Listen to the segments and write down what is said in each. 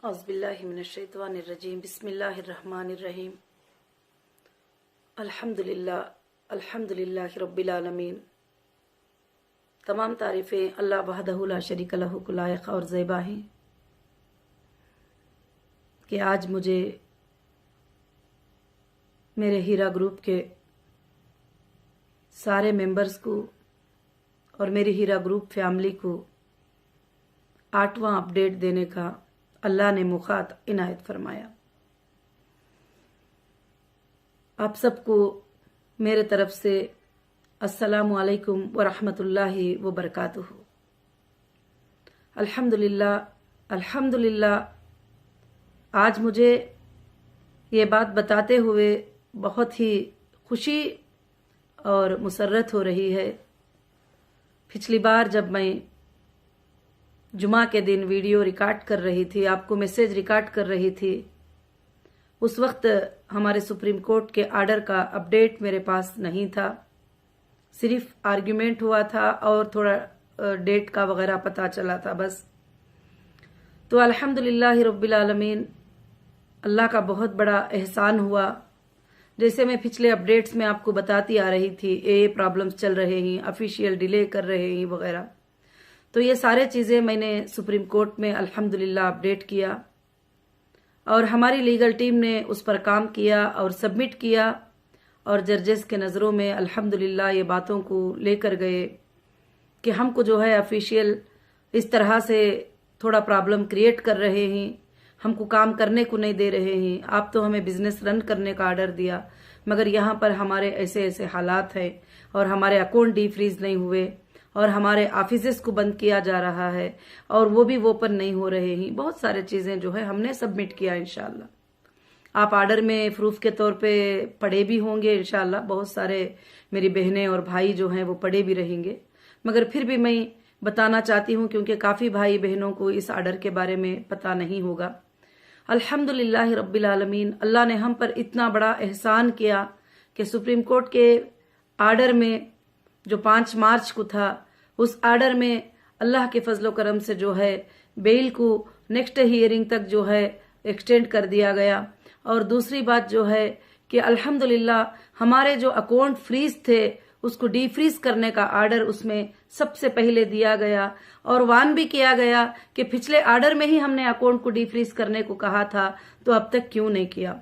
औज़ुबिल्लाहि मिनश्शैतानिर्रजीम बिस्मिल्लाहिर्रहमानिर्रहीम अल्हम्दुलिल्लाहि रब्बिल आलमीन। तमाम तारीफ़ें अल्लाह वहदहु ला शरीक लहू को लायक और ज़ेबा हैं कि आज मुझे मेरे हीरा ग्रुप के सारे मेंबर्स को और मेरी हीरा ग्रुप फैमिली को 8वां अपडेट देने का अल्लाह ने मौका इनायत फरमाया। आप सबको मेरे तरफ से अस्सलामु अलैकुम व रहमतुल्लाहि व बरकातुहू। अल्हम्दुलिल्लाह आज मुझे ये बात बताते हुए बहुत ही खुशी और मुसर्रत हो रही है। पिछली बार जब मैं जुमा के दिन वीडियो रिकॉर्ड कर रही थी, आपको मैसेज रिकॉर्ड कर रही थी, उस वक्त हमारे सुप्रीम कोर्ट के आर्डर का अपडेट मेरे पास नहीं था। सिर्फ आर्ग्यूमेंट हुआ था और थोड़ा डेट का वगैरह पता चला था बस। तो अल्हम्दुलिल्लाहि रब्बिल आलमीन, अल्लाह का बहुत बड़ा एहसान हुआ। जैसे मैं पिछले अपडेट्स में आपको बताती आ रही थी, ये प्रॉब्लम्स चल रहे हैं, ऑफिशियल डिले कर रहे हैं वगैरह, तो ये सारे चीज़ें मैंने सुप्रीम कोर्ट में अल्हम्दुलिल्लाह अपडेट किया और हमारी लीगल टीम ने उस पर काम किया और सबमिट किया और जजेस के नज़रों में अल्हम्दुलिल्लाह ये बातों को लेकर गए कि हमको जो है ऑफिशियल इस तरह से थोड़ा प्रॉब्लम क्रिएट कर रहे हैं, हमको काम करने को नहीं दे रहे हैं। आप तो हमें बिजनेस रन करने का आर्डर दिया, मगर यहाँ पर हमारे ऐसे ऐसे हालात हैं और हमारे अकाउंट डीफ्रीज नहीं हुए और हमारे ऑफिसेस को बंद किया जा रहा है और वो भी ओपन नहीं हो रहे हैं। बहुत सारे चीज़ें जो है हमने सबमिट किया। इंशाल्लाह आप आर्डर में प्रूफ के तौर पे पढ़े भी होंगे। इंशाल्लाह बहुत सारे मेरी बहनें और भाई जो हैं वो पढ़े भी रहेंगे, मगर फिर भी मैं बताना चाहती हूँ क्योंकि काफ़ी भाई बहनों को इस आर्डर के बारे में पता नहीं होगा। अल्हम्दुलिल्लाह रब्बिल आलमीन, अल्लाह ने हम पर इतना बड़ा एहसान किया कि सुप्रीम कोर्ट के आर्डर में जो 5 मार्च को था, उस आर्डर में अल्लाह के फजलो करम से जो है बेल को नेक्स्ट हियरिंग तक जो है एक्सटेंड कर दिया गया। और दूसरी बात जो है कि अल्हम्दुलिल्लाह हमारे जो अकाउंट फ्रीज थे उसको डीफ्रीज करने का आर्डर उसमें सबसे पहले दिया गया और वार्न भी किया गया कि पिछले आर्डर में ही हमने अकाउंट को डीफ्रीज करने को कहा था, तो अब तक क्यों नहीं किया।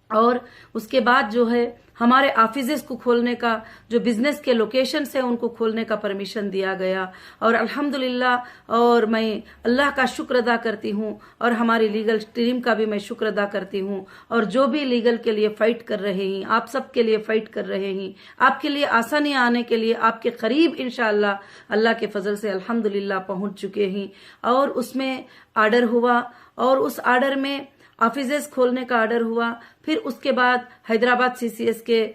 और उसके बाद जो है हमारे ऑफिसेस को खोलने का, जो बिजनेस के लोकेशंस है उनको खोलने का परमिशन दिया गया। और अल्हम्दुलिल्लाह, और मैं अल्लाह का शुक्र अदा करती हूँ और हमारी लीगल टीम का भी मैं शुक्र अदा करती हूँ। और जो भी लीगल के लिए फाइट कर रहे हैं, आप सब के लिए फाइट कर रहे हैं, आपके लिए आसानियाँ आने के लिए आपके करीब इंशाअल्लाह अल्लाह के फजल से अल्हम्दुलिल्लाह पहुँच चुके हैं। और उसमें आर्डर हुआ और उस आर्डर में ऑफिसेस खोलने का आर्डर हुआ। फिर उसके बाद हैदराबाद सीसीएस के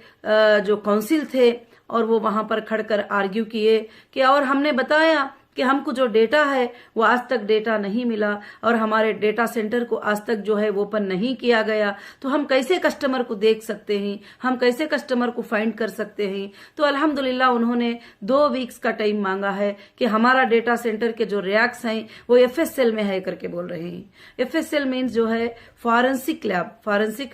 जो काउंसिल थे और वो वहां पर खड़कर आर्ग्यू किए कि, और हमने बताया कि हमको जो डेटा है वो आज तक डेटा नहीं मिला और हमारे डेटा सेंटर को आज तक जो है वो ओपन नहीं किया गया, तो हम कैसे कस्टमर को देख सकते हैं, हम कैसे कस्टमर को फाइंड कर सकते हैं। तो अल्हम्दुलिल्लाह उन्होंने 2 वीक्स का टाइम मांगा है कि हमारा डेटा सेंटर के जो रैक्स हैं वो FSL में है करके बोल रहे हैं। FSL मीन्स जो है फॉरेंसिक लैब, फॉरेंसिक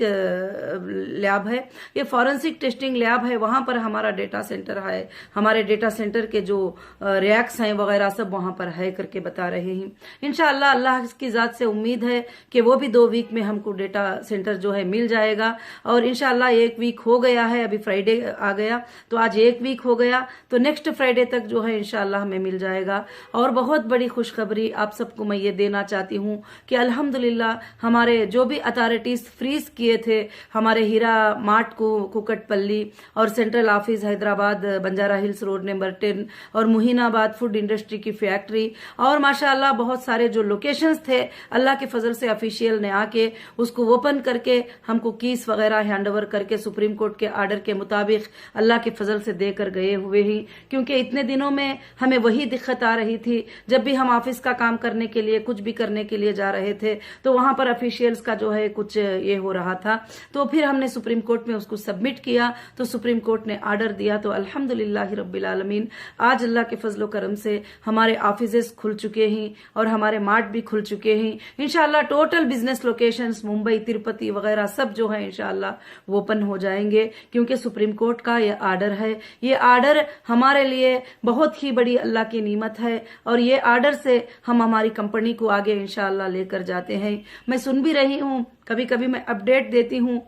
लैब है, ये फॉरेंसिक टेस्टिंग लैब है, वहां पर हमारा डेटा सेंटर है। हमारे डेटा सेंटर के जो रैक्स हैं वगैरह सब वहां पर है करके बता रहे हैं। इंशाअल्लाह अल्लाह की जात से उम्मीद है कि वो भी 2 वीक में हमको डेटा सेंटर जो है मिल जाएगा। और इंशाअल्लाह 1 वीक हो गया है, अभी फ्राइडे आ गया तो आज 1 वीक हो गया, तो नेक्स्ट फ्राइडे तक जो है इंशाअल्लाह हमें मिल जाएगा। और बहुत बड़ी खुशखबरी आप सबको मैं ये देना चाहती हूँ कि अल्हम्दुलिल्लाह हमारे जो भी अथॉरिटीज फ्रीज किए थे, हमारे हीरा मार्ट को कुकटपल्ली और central office Hyderabad Banjara hills road number 10 और मुहीनाबाद फूड इंडस्ट्री की फैक्ट्री और माशाअल्लाह बहुत सारे जो लोकेशंस थे, अल्लाह के फजल से ऑफिशियल ने आके उसको ओपन करके हमको कीस वगैरह हैंड ओवर करके सुप्रीम कोर्ट के आर्डर के मुताबिक अल्लाह के फजल से देकर गए हुए ही। क्योंकि इतने दिनों में हमें वही दिक्कत आ रही थी, जब भी हम ऑफिस का काम करने के लिए कुछ भी करने के लिए जा रहे थे तो वहां पर ऑफिशियल्स का जो है कुछ ये हो रहा था। तो फिर हमने सुप्रीम कोर्ट में उसको सबमिट किया तो सुप्रीम कोर्ट ने आर्डर दिया। तो अल्हम्दुलिल्लाह रब्बिल आलमीन, आज अल्लाह के फजलो करम से हमारे ऑफिसेस खुल चुके हैं और हमारे मार्ट भी खुल चुके हैं। इंशाल्लाह total business locations Mumbai, Tirupati वगैरह सब जो है इंशाल्लाह वो ओपन हो जाएंगे, क्योंकि सुप्रीम कोर्ट का ये आर्डर है। ये आर्डर हमारे लिए बहुत ही बड़ी अल्लाह की नीमत है और ये आर्डर से हम हमारी कंपनी को आगे इंशाल्लाह लेकर जाते हैं। मैं सुन भी रही हूँ, कभी कभी मैं अपडेट देती हूँ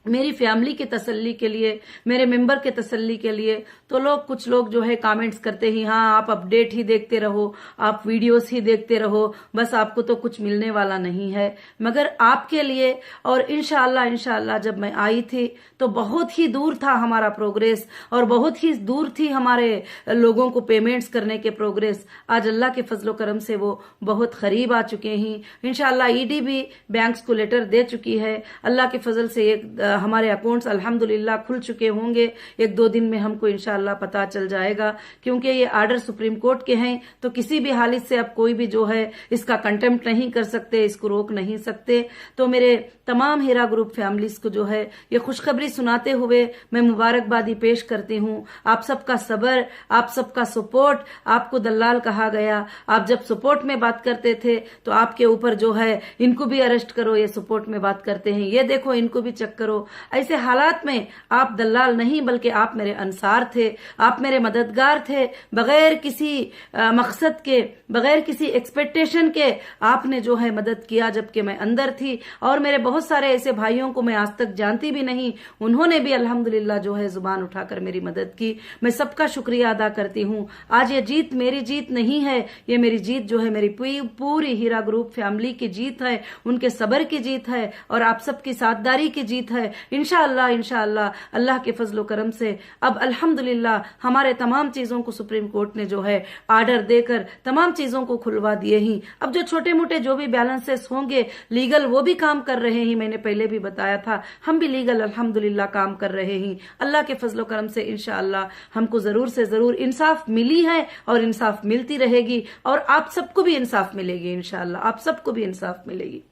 मेरी फैमिली की तसल्ली के लिए, मेरे मेंबर के तसल्ली के लिए, तो कुछ लोग जो है कमेंट्स करते ही, हाँ आप अपडेट ही देखते रहो, आप वीडियोस ही देखते रहो, बस आपको तो कुछ मिलने वाला नहीं है। मगर आपके लिए, और इंशाअल्लाह जब मैं आई थी तो बहुत ही दूर था हमारा प्रोग्रेस और बहुत ही दूर थी हमारे लोगों को पेमेंट्स करने के प्रोग्रेस। आज अल्लाह के फजलो करम से वो बहुत करीब आ चुके हैं। इंशाअल्लाह ईडी भी बैंक्स को लेटर दे चुकी है। अल्लाह के फजल से हमारे अकाउंट्स अल्हम्दुलिल्लाह खुल चुके होंगे। 1-2 दिन में हमको इंशाअल्लाह पता चल जाएगा, क्योंकि ये आर्डर सुप्रीम कोर्ट के हैं तो किसी भी हालत से अब कोई भी जो है इसका कंटेम्प्ट नहीं कर सकते, इसको रोक नहीं सकते। तो मेरे तमाम हीरा ग्रुप फैमिलीज को जो है ये खुशखबरी सुनाते हुए मैं मुबारकबादी पेश करती हूँ। आप सबका सब्र, आप सबका सपोर्ट। आपको दलाल कहा गया, आप जब सपोर्ट में बात करते थे तो आपके ऊपर जो है इनको भी अरेस्ट करो, ये सपोर्ट में बात करते हैं, ये देखो इनको भी चेक करो। ऐसे हालात में आप दलाल नहीं बल्कि आप मेरे अंसार थे, आप मेरे मददगार थे। बगैर किसी मकसद के, बगैर किसी एक्सपेक्टेशन के आपने जो है मदद किया जबकि मैं अंदर थी। और मेरे बहुत सारे ऐसे भाइयों को मैं आज तक जानती भी नहीं, उन्होंने भी अल्हम्दुलिल्लाह जो है जुबान उठाकर मेरी मदद की। मैं सबका शुक्रिया अदा करती हूँ। आज ये जीत मेरी जीत नहीं है, ये मेरी जीत जो है मेरी पूरी हीरा ग्रुप फैमिली की जीत है, उनके सब्र की जीत है और आप सबकी साथदारी की जीत है। इंशाअल्लाह अल्लाह के फजलो करम से अब अल्हम्दुलिल्लाह हमारे तमाम चीजों को सुप्रीम कोर्ट ने जो है आर्डर देकर तमाम चीजों को खुलवा दिए ही। अब जो छोटे मोटे जो भी बैलेंसेस होंगे लीगल वो भी काम कर रहे हैं। मैंने पहले भी बताया था, हम भी लीगल अल्हम्दुलिल्लाह काम कर रहे हैं। अल्लाह के फजलो करम से इंशाअल्लाह हमको जरूर से जरूर इंसाफ मिली है और इंसाफ मिलती रहेगी और आप सबको भी इंसाफ मिलेगी। इंशाअल्लाह आप सबको भी इंसाफ मिलेगी।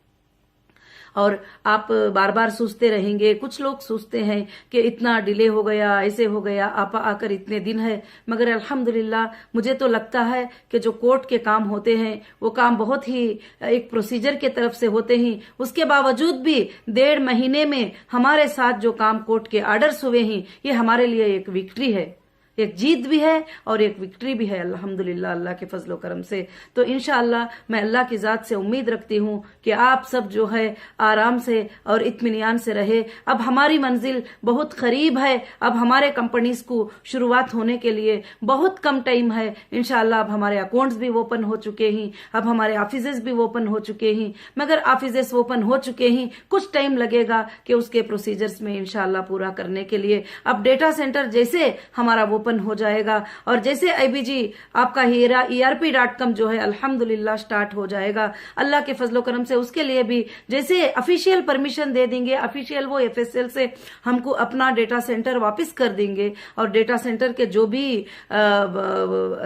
और आप बार बार सोचते रहेंगे, कुछ लोग सोचते हैं कि इतना डिले हो गया, ऐसे हो गया, आप आकर इतने दिन है। मगर अल्हम्दुलिल्लाह मुझे तो लगता है कि जो कोर्ट के काम होते हैं वो काम बहुत ही एक प्रोसीजर के तरफ से होते हैं। उसके बावजूद भी 1.5 महीने में हमारे साथ जो काम कोर्ट के आर्डर्स हुए हैं ये हमारे लिए एक विक्ट्री है, एक जीत भी है और एक विक्ट्री भी है अल्हम्दुलिल्लाह अल्लाह के फजलो करम से। तो इंशाअल्लाह मैं अल्लाह की जात से उम्मीद रखती हूँ कि आप सब जो है आराम से और इत्मीनान से रहे। अब हमारी मंजिल बहुत करीब है, अब हमारे कंपनीज को शुरुआत होने के लिए बहुत कम टाइम है। इंशाअल्लाह अब हमारे अकाउंट्स भी ओपन हो चुके हैं, अब हमारे ऑफिसेस भी ओपन हो चुके हैं। मगर ऑफिसेस ओपन हो चुके हैं, कुछ टाइम लगेगा कि उसके प्रोसीजर्स में इंशाअल्लाह पूरा करने के लिए। अब डेटा सेंटर जैसे हमारा ओपन हो जाएगा और जैसे आईबीजी आपका हीरा ERP.com जो है अल्हम्दुलिल्लाह स्टार्ट हो जाएगा अल्लाह के फजलो करम से, उसके लिए भी जैसे ऑफिशियल परमिशन दे देंगे, ऑफिशियल वो FSL से हमको अपना डेटा सेंटर वापस कर देंगे और डेटा सेंटर के जो भी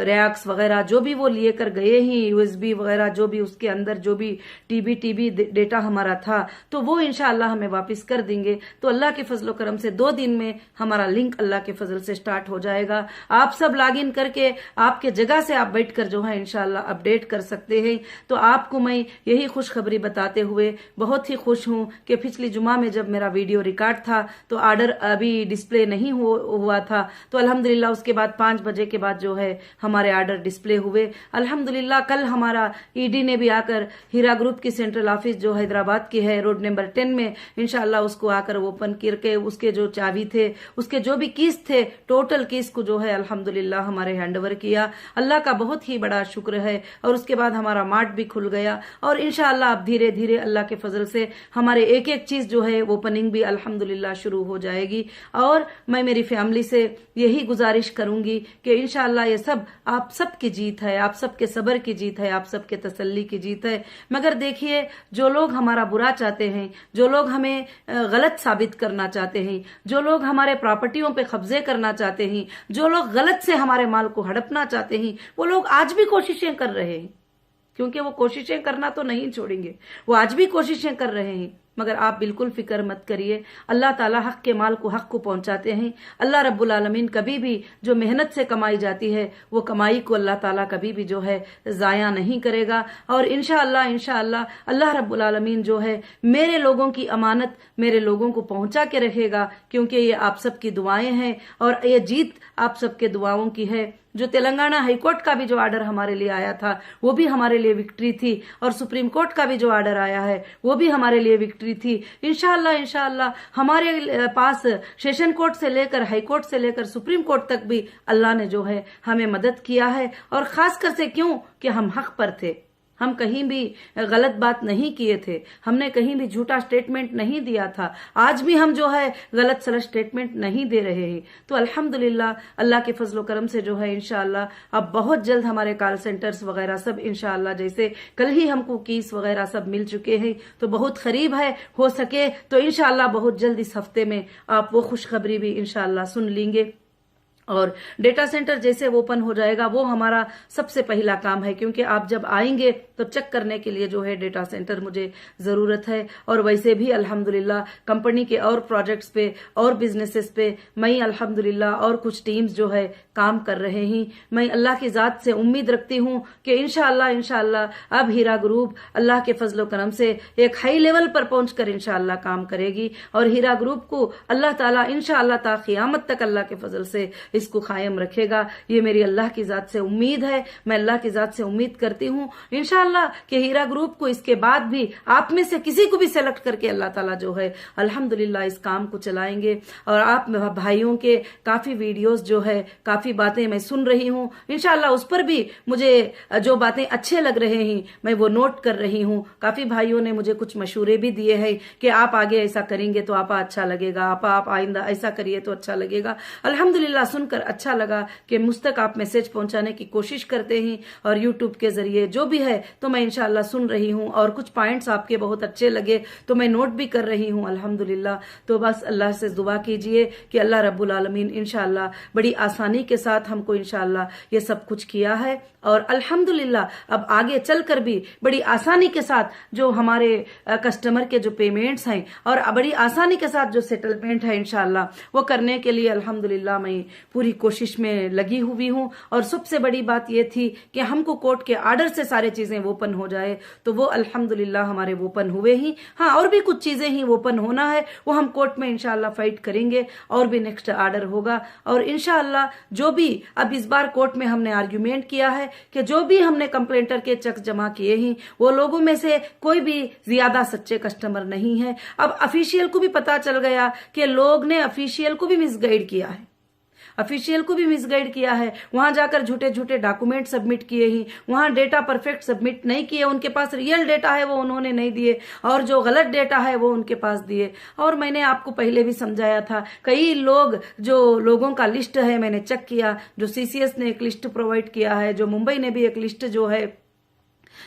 रैक्स वगैरह जो भी वो लिए कर गए ही, USB वगैरह जो भी उसके अंदर जो भी TB डेटा हमारा था तो वो इंशाअल्लाह हमें वापस कर देंगे। तो अल्लाह के फजलो करम से 2 दिन में हमारा लिंक अल्लाह के फजल से स्टार्ट हो जाएगा। आप सब लॉगिन करके आपके जगह से आप बैठकर जो है इंशाअल्लाह अपडेट कर सकते हैं। तो आपको मैं यही खुशखबरी बताते हुए बहुत ही खुश हूं कि पिछली जुमा में जब मेरा वीडियो रिकॉर्ड था तो आर्डर अभी डिस्प्ले नहीं हुआ था, तो अल्हम्दुलिल्लाह उसके बाद 5 बजे के बाद जो है हमारे आर्डर डिस्प्ले हुए। अल्हम्दुलिल्लाह कल हमारा ईडी ने भी आकर हीरा ग्रुप की सेंट्रल ऑफिस जो हैदराबाद की है रोड नंबर 10 में इंशाअल्लाह उसको आकर ओपन करके उसके जो चाबी थे, उसके जो भी कीज थे, टोटल कीज को जो है अल्हम्दुलिल्लाह हमारे हैंडओवर किया। अल्लाह का बहुत ही बड़ा शुक्र है। और उसके बाद हमारा मार्ट भी खुल गया और इंशाअल्लाह अब धीरे धीरे अल्लाह के फजल से हमारे एक एक चीज जो है ओपनिंग भी अल्हम्दुलिल्लाह शुरू हो जाएगी। और मैं मेरी फैमिली से यही गुजारिश करूंगी कि इंशाअल्लाह ये सब आप सबकी जीत है, आप सबके सब्र की जीत है, आप सबके तसल्ली की जीत है। मगर देखिए जो लोग हमारा बुरा चाहते हैं, जो लोग हमें गलत साबित करना चाहते हैं, जो लोग हमारे प्रॉपर्टियों पे कब्जे करना चाहते हैं, जो लोग गलत से हमारे माल को हड़पना चाहते हैं, वो लोग आज भी कोशिशें कर रहे हैं, क्योंकि वो कोशिशें करना तो नहीं छोड़ेंगे, वो आज भी कोशिशें कर रहे हैं। मगर आप बिल्कुल फिक्र मत करिए, अल्लाह ताला हक के माल को हक को पहुंचाते हैं। अल्लाह रब्बुल आलमीन कभी भी जो मेहनत से कमाई जाती है वो कमाई को अल्लाह ताला कभी भी जो है जाया नहीं करेगा। और इंशाअल्लाह अल्लाह रब्बुल आलमीन जो है मेरे लोगों की अमानत मेरे लोगों को पहुंचा के रखेगा, क्योंकि ये आप सबकी दुआएं हैं और ये जीत आप सबके दुआओं की है। जो तेलंगाना हाईकोर्ट का भी जो ऑर्डर हमारे लिए आया था वो भी हमारे लिए विक्ट्री थी, और सुप्रीम कोर्ट का भी जो ऑर्डर आया है वो भी हमारे लिए विक्ट्री थी। इंशाअल्लाह हमारे पास सेशन कोर्ट से लेकर हाई कोर्ट से लेकर सुप्रीम कोर्ट तक भी अल्लाह ने जो है हमें मदद किया है। और खासकर से क्यों कि हम हक पर थे, हम कहीं भी गलत बात नहीं किए थे, हमने कहीं भी झूठा स्टेटमेंट नहीं दिया था, आज भी हम जो है गलत सलत स्टेटमेंट नहीं दे रहे हैं। तो अल्हम्दुलिल्लाह अल्लाह के फजलो करम से जो है इंशाअल्लाह अब बहुत जल्द हमारे कॉल सेंटर्स वगैरह सब इंशाअल्लाह, जैसे कल ही हमको कीस वगैरह सब मिल चुके हैं, तो बहुत करीब है, हो सके तो इंशाअल्लाह बहुत जल्द इस हफ्ते में आप वो खुशखबरी भी इंशाअल्लाह सुन लेंगे। और डेटा सेंटर जैसे ओपन हो जाएगा वो हमारा सबसे पहला काम है, क्योंकि आप जब आएंगे तो चेक करने के लिए जो है डेटा सेंटर मुझे जरूरत है। और वैसे भी अल्हम्दुलिल्लाह कंपनी के और प्रोजेक्ट्स पे और बिजनेसेस पे मैं अल्हम्दुलिल्लाह और कुछ टीम्स जो है काम कर रहे हैं। मैं अल्लाह की जात से उम्मीद रखती हूँ कि इंशाअल्लाह अब हीरा ग्रुप अल्लाह के फजलो करम से एक हाई लेवल पर पहुंचकर इंशाअल्लाह काम करेगी, और हीरा ग्रुप को अल्लाह ताला इंशाअल्लाह ता क़यामत तक अल्लाह के फजल से इसको कायम रखेगा। ये मेरी अल्लाह की जात से उम्मीद है, मैं अल्लाह की जात से उम्मीद करती हूँ इंशाअल्लाह कि हीरा ग्रुप को इसके बाद भी आप में से किसी को भी सेलेक्ट करके अल्लाह ताला जो है अल्हम्दुलिल्लाह इस काम को चलाएंगे। और आप भाइयों के काफी वीडियोस जो है काफी बातें मैं सुन रही हूँ, इंशाअल्लाह उस पर भी मुझे जो बातें अच्छे लग रहे हैं मैं वो नोट कर रही हूँ। काफी भाइयों ने मुझे कुछ मशूरे भी दिए हैं कि आप आगे ऐसा करेंगे तो आपा अच्छा लगेगा, आप आइंदा ऐसा करिए तो अच्छा लगेगा। अल्हम्दुलिल्लाह सुनकर अच्छा लगा कि मुझ तक आप मैसेज पहुंचाने की कोशिश करते हैं, और यूट्यूब के जरिए जो भी है तो मैं इंशाअल्लाह सुन रही हूँ, और कुछ पॉइंट्स आपके बहुत अच्छे लगे तो मैं नोट भी कर रही हूँ अल्हम्दुलिल्लाह। तो बस अल्लाह से दुआ कीजिए कि अल्लाह रब्बुल आलमीन इंशाअल्लाह बड़ी आसानी के साथ हमको इंशाअल्लाह ये सब कुछ किया है, और अल्हम्दुलिल्लाह अब आगे चलकर भी बड़ी आसानी के साथ जो हमारे कस्टमर के जो पेमेंट्स हैं और बड़ी आसानी के साथ जो सेटलमेंट है इंशाअल्लाह वो करने के लिए अल्हम्दुलिल्लाह मैं पूरी कोशिश में लगी हुई हूँ। और सबसे बड़ी बात ये थी कि हमको कोर्ट के आर्डर से सारी चीजें ओपन हो जाए, तो वो अल्हम्दुलिल्लाह हमारे ओपन हुए ही। हाँ, और भी कुछ चीजें ही ओपन होना है, वो हम कोर्ट में इंशाअल्लाह फाइट करेंगे, और भी नेक्स्ट आर्डर होगा। और इंशाअल्लाह जो भी अब इस बार कोर्ट में हमने आर्ग्यूमेंट किया है कि जो भी हमने कंप्लेंटर के चेक जमा किए हैं वो लोगों में से कोई भी ज्यादा सच्चे कस्टमर नहीं है। अब ऑफिशियल को भी पता चल गया कि लोग ने ऑफिशियल को भी मिसगाइड किया है, ऑफिशियल को भी मिसगाइड किया है, वहां जाकर झूठे झूठे डॉक्यूमेंट सबमिट किए ही, वहां डेटा परफेक्ट सबमिट नहीं किए, उनके पास रियल डेटा है वो उन्होंने नहीं दिए, और जो गलत डेटा है वो उनके पास दिए। और मैंने आपको पहले भी समझाया था, कई लोग जो लोगों का लिस्ट है मैंने चेक किया, जो सीसीएस ने एक लिस्ट प्रोवाइड किया है, जो मुंबई ने भी एक लिस्ट जो है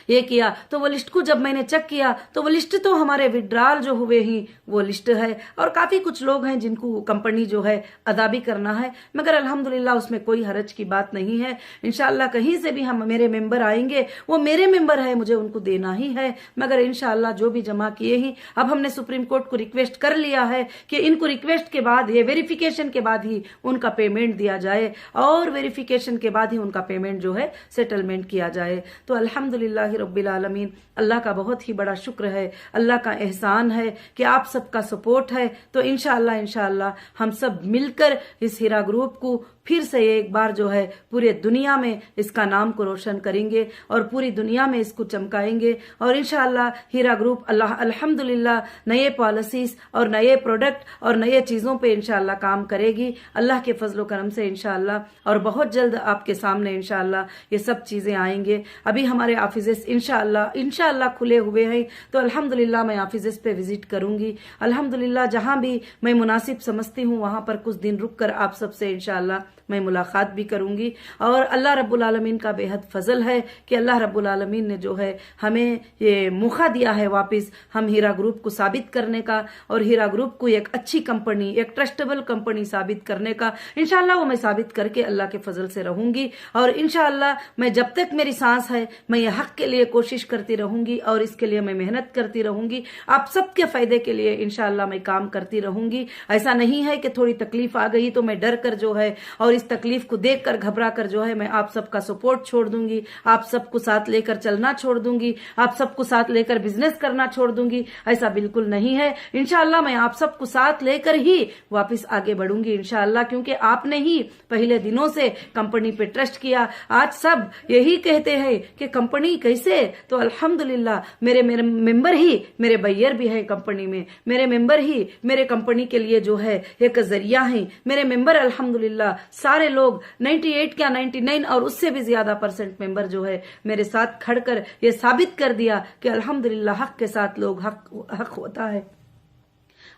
ये किया, तो वो लिस्ट को जब मैंने चेक किया तो वो लिस्ट तो हमारे विड्रॉल जो हुए ही वो लिस्ट है, और काफी कुछ लोग हैं जिनको कंपनी जो है अदा भी करना है, मगर अल्हम्दुलिल्लाह उसमें कोई हरज की बात नहीं है। इंशाअल्लाह कहीं से भी हम मेरे मेंबर आएंगे वो मेरे मेंबर है, मुझे उनको देना ही है, मगर इंशाअल्लाह जो भी जमा किए ही अब हमने सुप्रीम कोर्ट को रिक्वेस्ट कर लिया है कि इनको रिक्वेस्ट के बाद ये वेरिफिकेशन के बाद ही उनका पेमेंट दिया जाए, और वेरिफिकेशन के बाद ही उनका पेमेंट जो है सेटलमेंट किया जाए। तो अल्हम्दुलिल्लाह रब्बिल आलमीन, अल्लाह का बहुत ही बड़ा शुक्र है, अल्लाह का एहसान है कि आप सबका सपोर्ट है। तो इंशाअल्लाह हम सब मिलकर इस हीरा ग्रुप को फिर से एक बार जो है पूरे दुनिया में इसका नाम को रोशन करेंगे, और पूरी दुनिया में इसको चमकाएंगे। और इंशाअल्लाह हीरा ग्रुप अल्हम्दुलिल्लाह नए पॉलिसीज और नए प्रोडक्ट और नए चीजों पे इंशाअल्लाह काम करेगी अल्लाह के फजलो करम से इंशाअल्लाह, और बहुत जल्द आपके सामने इंशाअल्लाह ये सब चीजें आएंगे। अभी हमारे ऑफिसेस इंशाअल्लाह खुले हुए हैं, तो अल्हम्दुलिल्लाह मैं ऑफिसेस पे विजिट करूंगी। अल्हम्दुलिल्लाह जहां भी मैं मुनासिब समझती हूँ वहां पर कुछ दिन रुक कर आप सबसे इंशाअल्लाह मैं मुलाकात भी करूंगी। और अल्लाह रब्बुल आलमीन का बेहद फजल है कि अल्लाह रब्बुल आलमीन ने जो है हमें ये मौका दिया है वापस हम हीरा ग्रुप को साबित करने का, और हीरा ग्रुप को एक अच्छी कंपनी, एक ट्रस्टेबल कंपनी साबित करने का। इंशाअल्लाह वो मैं साबित करके अल्लाह के फजल से रहूंगी, और इंशाअल्लाह मैं जब तक मेरी सांस है मैं ये हक के लिए कोशिश करती रहूंगी, और इसके लिए मैं मेहनत करती रहूंगी। आप सबके फायदे के लिए इंशाअल्लाह मैं काम करती रहूंगी। ऐसा नहीं है कि थोड़ी तकलीफ आ गई तो मैं डर कर जो है और इस तकलीफ को देख कर घबरा कर जो है मैं आप सबका सपोर्ट छोड़ दूंगी, आप सबको साथ लेकर चलना छोड़ दूंगी, आप सबको साथ लेकर बिजनेस करना छोड़ दूंगी। ऐसा बिल्कुल नहीं है। इंशाअल्लाह मैं आप सबको साथ लेकर ही वापस आगे बढ़ूंगी इंशाअल्लाह, क्योंकि आपने ही पहले दिनों से कंपनी पे ट्रस्ट किया। आज सब यही कहते हैं कि कंपनी कैसे, तो अल्हम्दुलिल्लाह मेरे मेंबर ही मेरे बैयर भी है कंपनी में, मेरे मेंबर ही मेरे कंपनी के लिए जो है एक जरिया है। मेरे मेंबर अल्हम्दुलिल्लाह सारे लोग 98 क्या 99 और उससे भी ज्यादा % मेंबर जो है मेरे साथ खड़कर ये साबित कर दिया कि अल्हम्दुलिल्लाह हक के साथ लोग हक होता है।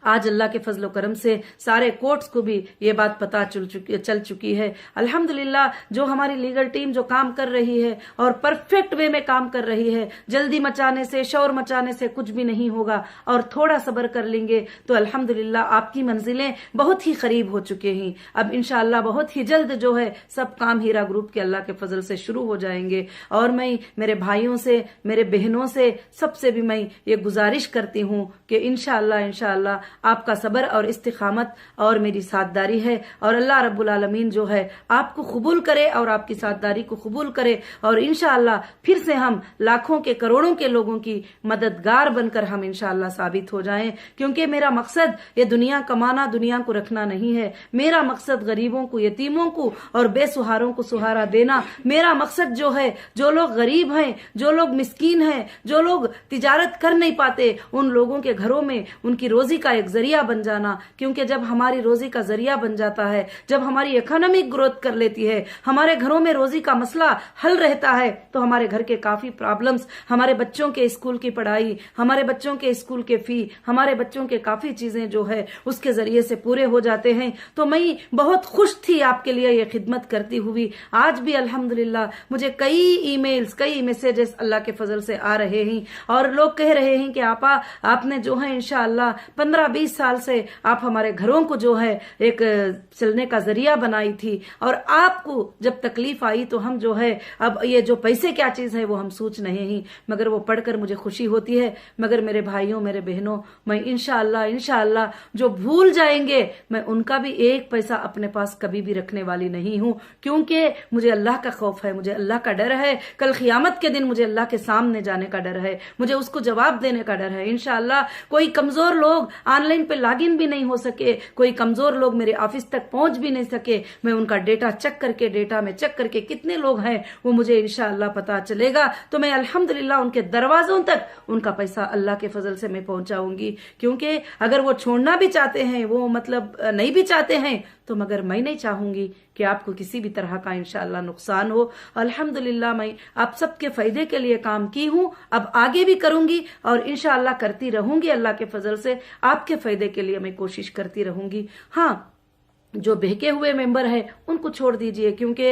आज अल्लाह के फजल करम से सारे कोर्ट्स को भी ये बात पता चल चुकी है। अल्हम्दुलिल्लाह जो हमारी लीगल टीम जो काम कर रही है और परफेक्ट वे में काम कर रही है, जल्दी मचाने से, शोर मचाने से कुछ भी नहीं होगा, और थोड़ा सब्र कर लेंगे तो अल्हम्दुलिल्लाह आपकी मंजिलें बहुत ही करीब हो चुके हैं। अब इंशाअल्लाह बहुत ही जल्द जो है सब काम हीरा ग्रुप के अल्लाह के फजल से शुरू हो जाएंगे। और मैं मेरे भाइयों से, मेरे बहनों से, सबसे भी मैं ये गुजारिश करती हूँ कि इंशाअल्लाह आपका सब्र और इस्तिकामत और मेरी साथदारी है, और अल्लाह रब्बुल आलमीन जो है आपको कबूल करे और आपकी साथदारी को कबूल करे, और इंशाअल्लाह फिर से हम लाखों के करोड़ों के लोगों की मददगार बनकर हम इंशाअल्लाह साबित हो जाएं। क्योंकि मेरा मकसद ये दुनिया कमाना, दुनिया को रखना नहीं है। मेरा मकसद गरीबों को, यतीमों को और बेसहारों को सहारा देना। मेरा मकसद जो है, जो लोग गरीब हैं, जो लोग मिस्कीन हैं, जो लोग तिजारत कर नहीं पाते, उन लोगों के घरों में उनकी रोजी का एक जरिया बन जाना। क्योंकि जब हमारी रोजी का जरिया बन जाता है, जब हमारी इकोनॉमिक ग्रोथ कर लेती है, हमारे घरों में रोजी का मसला हल रहता है, तो हमारे घर के काफी प्रॉब्लम्स, हमारे बच्चों के स्कूल की पढ़ाई, हमारे बच्चों के स्कूल के फी, हमारे बच्चों के काफी चीजें जो है उसके जरिए से पूरे हो जाते हैं। तो मैं बहुत खुश थी आपके लिए ये खिदमत करती हुई। आज भी अल्हम्दुलिल्लाह मुझे कई ईमेल्स, कई मैसेजेस अल्लाह के फजल से आ रहे हैं, और लोग कह रहे हैं कि आपा आपने जो है इंशाअल्लाह 15-20 साल से आप हमारे घरों को जो है एक चलने का जरिया बनाई थी, और आपको जब तकलीफ आई तो हम जो है अब ये जो पैसे क्या चीज है वो हम सोच नहीं ही, मगर वो पढ़कर मुझे खुशी होती है। मगर मेरे भाइयों, मेरे बहनों, मैं इंशाअल्लाह जो भूल जाएंगे मैं उनका भी एक पैसा अपने पास कभी भी रखने वाली नहीं हूं, क्योंकि मुझे अल्लाह का खौफ है, मुझे अल्लाह का डर है। कल क़ियामत के दिन मुझे अल्लाह के सामने जाने का डर है, मुझे उसको जवाब देने का डर है। इंशाअल्लाह कोई कमजोर लोग ऑनलाइन पे लॉगिन भी नहीं हो सके, कोई कमजोर लोग मेरे ऑफिस तक पहुंच भी नहीं सके, मैं उनका डेटा चेक करके कितने लोग हैं वो मुझे इंशाअल्लाह पता चलेगा, तो मैं अल्हम्दुलिल्लाह उनके दरवाजों तक उनका पैसा अल्लाह के फजल से मैं पहुंचाऊंगी। क्योंकि अगर वो छोड़ना भी चाहते हैं, वो मतलब नहीं भी चाहते हैं, तो मगर मैं नहीं चाहूंगी कि आपको किसी भी तरह का इंशाअल्लाह नुकसान हो। अल्हम्दुलिल्लाह मैं आप सबके फायदे के लिए काम की हूं, अब आगे भी करूंगी और इंशाअल्लाह करती रहूंगी। अल्लाह के फजल से आपके फायदे के लिए मैं कोशिश करती रहूंगी। हाँ, जो बहके हुए मेंबर हैं उनको छोड़ दीजिए, क्योंकि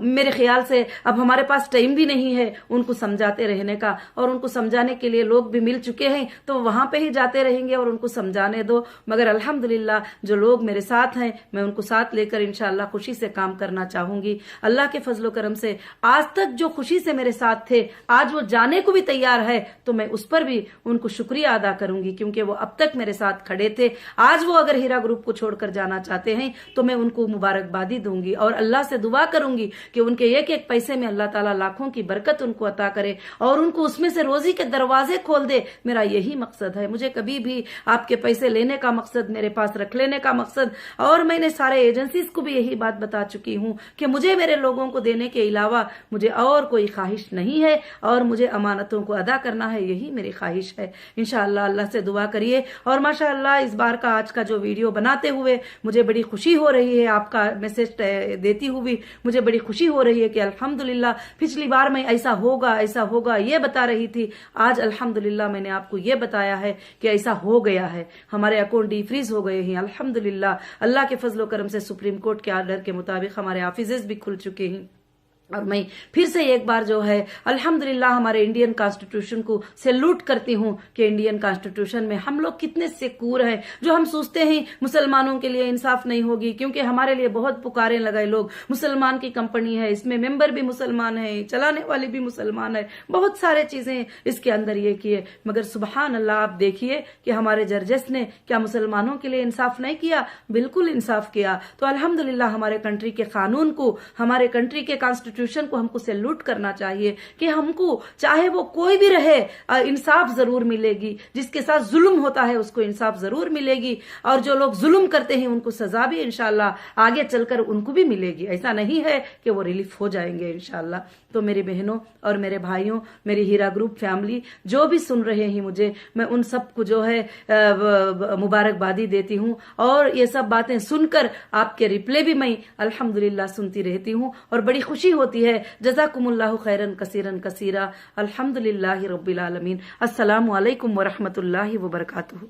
मेरे ख्याल से अब हमारे पास टाइम भी नहीं है उनको समझाते रहने का, और उनको समझाने के लिए लोग भी मिल चुके हैं, तो वहां पे ही जाते रहेंगे और उनको समझाने दो। मगर अल्हम्दुलिल्लाह जो लोग मेरे साथ हैं मैं उनको साथ लेकर इंशाअल्लाह खुशी से काम करना चाहूंगी। अल्लाह के फजलो करम से आज तक जो खुशी से मेरे साथ थे, आज वो जाने को भी तैयार है, तो मैं उस पर भी उनको शुक्रिया अदा करूंगी, क्योंकि वो अब तक मेरे साथ खड़े थे। आज वो अगर हीरा ग्रुप को छोड़कर जाना चाहते हैं तो मैं उनको मुबारकबादी दूंगी और अल्लाह से दुआ करूंगी कि उनके एक एक पैसे में अल्लाह ताला लाखों की बरकत उनको अता करे और उनको उसमें से रोजी के दरवाजे खोल दे। मेरा यही मकसद है। मुझे कभी भी आपके पैसे लेने का मकसद, मेरे पास रख लेने का मकसद, और मैंने सारे एजेंसीज को भी यही बात बता चुकी हूं कि मुझे मेरे लोगों को देने के अलावा मुझे और कोई ख्वाहिश नहीं है, और मुझे अमानतों को अदा करना है, यही मेरी ख्वाहिश है। इंशाअल्लाह अल्लाह से दुआ करिए। और माशाअल्लाह इस बार का आज का जो वीडियो बनाते हुए मुझे बड़ी बड़ी खुशी हो रही है, आपका मैसेज देती हुई मुझे बड़ी खुशी हो रही है कि अल्हम्दुलिल्लाह पिछली बार मैं ऐसा होगा ये बता रही थी, आज अल्हम्दुलिल्लाह मैंने आपको ये बताया है कि ऐसा हो गया है, हमारे अकाउंट डीफ्रीज हो गए हैं अल्हम्दुलिल्लाह। अल्लाह के फजलो करम से सुप्रीम कोर्ट के आर्डर के मुताबिक हमारे ऑफिसेज भी खुल चुके हैं। और मैं फिर से एक बार जो है अल्हम्दुलिल्लाह हमारे इंडियन कॉन्स्टिट्यूशन को सैल्यूट करती हूँ कि इंडियन कॉन्स्टिट्यूशन में हम लोग कितने सिक्योर हैं। जो हम सोचते हैं मुसलमानों के लिए इंसाफ नहीं होगी, क्योंकि हमारे लिए बहुत पुकारे लगाए लोग, मुसलमान की कंपनी है, इसमें मेंबर भी मुसलमान है, चलाने वाले भी मुसलमान है, बहुत सारे चीजें इसके अंदर ये किए, मगर सुबहान अल्लाह आप देखिए कि हमारे जर्जेस ने क्या मुसलमानों के लिए इंसाफ नहीं किया? बिल्कुल इंसाफ किया। तो अल्हम्दुलिल्लाह हमारे कंट्री के कानून को, हमारे कंट्री के कॉन्स्टिट्यूशन को हमको सैल्यूट करना चाहिए कि हमको चाहे वो कोई भी रहे इंसाफ जरूर मिलेगी, जिसके साथ जुल्म होता है उसको इंसाफ जरूर मिलेगी, और जो लोग जुल्म करते हैं उनको सजा भी इंशाल्लाह आगे चलकर उनको भी मिलेगी। ऐसा नहीं है कि वो रिलीफ हो जाएंगे इंशाल्लाह। तो मेरी बहनों और मेरे भाइयों, मेरी हीरा ग्रुप फैमिली जो भी सुन रहे हैं मुझे, मैं उन सबको जो है मुबारकबादी देती हूँ, और ये सब बातें सुनकर आपके रिप्ले भी मैं अल्हम्दुलिल्लाह सुनती रहती हूँ और बड़ी खुशी होती है। जज़ाकुमुल्लाहु खैरन कसीरन कसीरा। अल्हम्दुलिल्लाहि रब्बिल आलमीन। अस्सलामु अलैकुम व रहमतुल्लाहि व बरकातुहू।